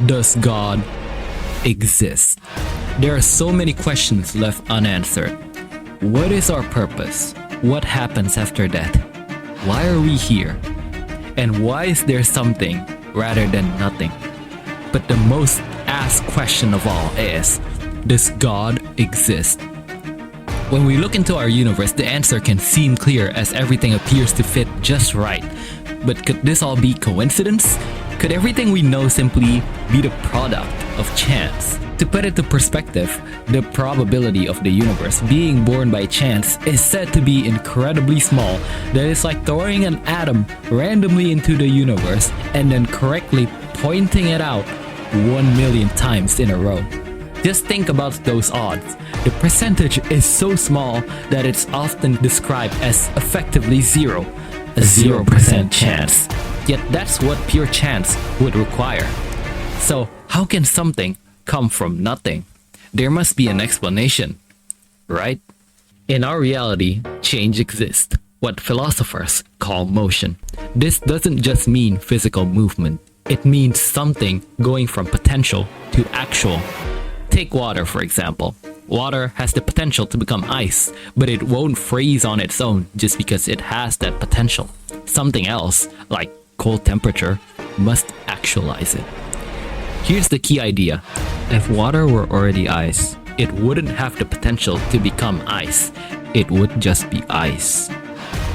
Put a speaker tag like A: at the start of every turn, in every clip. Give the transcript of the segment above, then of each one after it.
A: Does God exist? There are so many questions left unanswered. What is our purpose? What happens after death? Why are we here? And why is there something rather than nothing? But the most asked question of all is, does God exist? When we look into our universe, the answer can seem clear as everything appears to fit just right. But could this all be coincidence? Could everything we know simply be the product of chance? To put it to perspective, the probability of the universe being born by chance is said to be incredibly small. That is like throwing an atom randomly into the universe and then correctly pointing it out 1,000,000 times in a row. Just think about those odds. The percentage is so small that it's often described as effectively zero, a 0% chance. Yet that's what pure chance would require. So how can something come from nothing? There must be an explanation, right? In our reality, change exists, what philosophers call motion. This doesn't just mean physical movement. It means something going from potential to actual. Take water, for example. Water has the potential to become ice, but it won't freeze on its own just because it has that potential. Something else, like cold temperature, must actualize it. Here's the key idea. If water were already ice, it wouldn't have the potential to become ice. It would just be ice.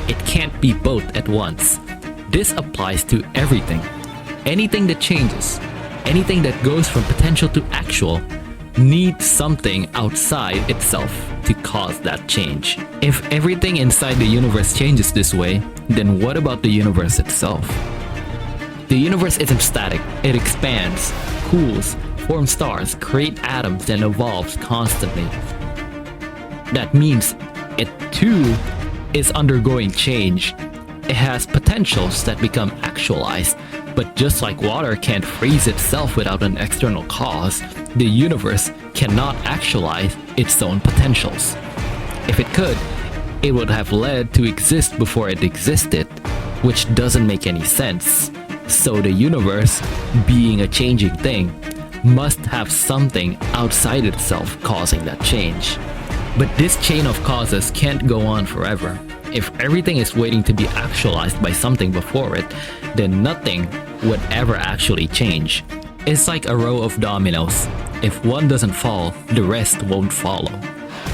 A: It can't be both at once. This applies to everything. Anything that changes, anything that goes from potential to actual, needs something outside itself to cause that change. If everything inside the universe changes this way, then what about the universe itself? The universe isn't static. It expands, cools, forms stars, creates atoms, and evolves constantly. That means it too is undergoing change. It has potentials that become actualized. But just like water can't freeze itself without an external cause, the universe cannot actualize its own potentials. If it could, it would have led to exist before it existed, which doesn't make any sense. So the universe, being a changing thing, must have something outside itself causing that change. But this chain of causes can't go on forever. If everything is waiting to be actualized by something before it, then nothing would ever actually change. It's like a row of dominoes. If one doesn't fall, the rest won't follow.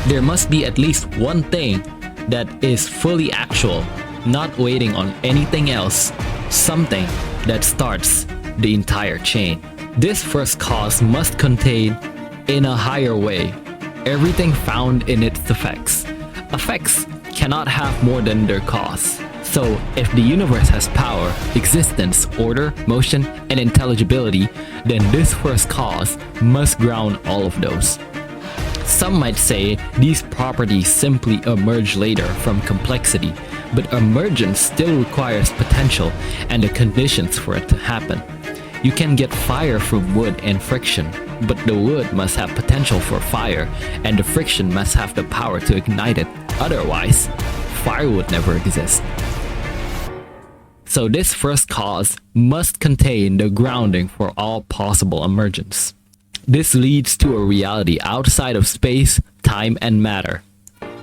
A: There must be at least one thing that is fully actual, not waiting on anything else, something that starts the entire chain. This first cause must contain, in a higher way, everything found in its effects. Effects cannot have more than their cause. So, if the universe has power, existence, order, motion, and intelligibility, then this first cause must ground all of those. Some might say these properties simply emerge later from complexity, but emergence still requires potential and the conditions for it to happen. You can get fire from wood and friction, but the wood must have potential for fire, and the friction must have the power to ignite it. Otherwise, fire would never exist. So this first cause must contain the grounding for all possible emergence. This leads to a reality outside of space, time, and matter.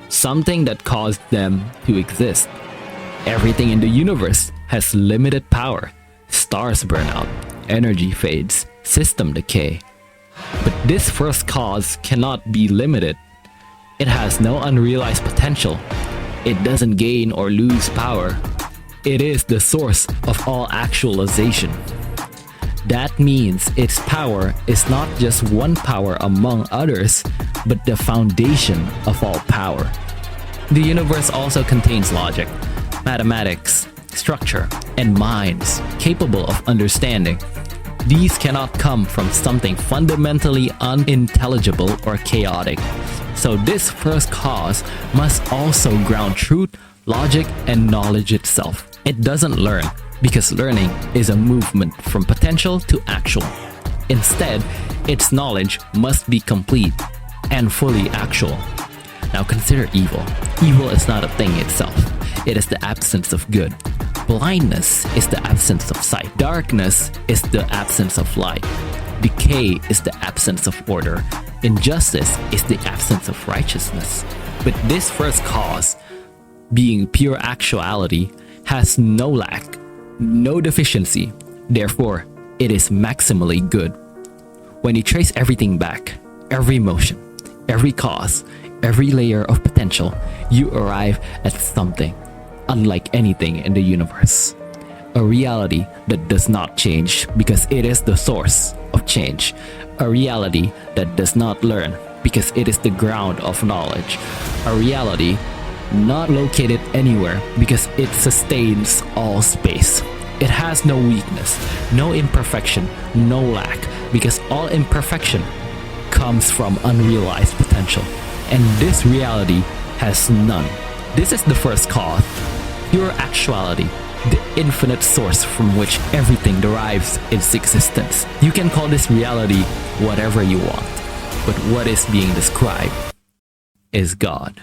A: Something that caused them to exist. Everything in the universe has limited power. Stars burn out, energy fades, system decay. But this first cause cannot be limited. It has no unrealized potential. It doesn't gain or lose power. It is the source of all actualization. That means its power is not just one power among others, but the foundation of all power. The universe also contains logic, mathematics, structure, and minds capable of understanding. These cannot come from something fundamentally unintelligible or chaotic. So this first cause must also ground truth, logic, and knowledge itself. It doesn't learn, because learning is a movement from potential to actual. Instead, its knowledge must be complete and fully actual. Now consider evil. Evil is not a thing itself. It is the absence of good. Blindness is the absence of sight. Darkness is the absence of light. Decay is the absence of order. Injustice is the absence of righteousness. But this first cause, being pure actuality, has no lack, no deficiency. Therefore, it is maximally good. When you trace everything back, every motion, every cause, every layer of potential, you arrive at something unlike anything in the universe. A reality that does not change because it is the source of change. A reality that does not learn because it is the ground of knowledge. A reality not located anywhere because it sustains all space. It has no weakness, no imperfection, no lack, because all imperfection comes from unrealized potential. And this reality has none. This is the first cause, pure actuality, the infinite source from which everything derives its existence. You can call this reality whatever you want, but what is being described is God.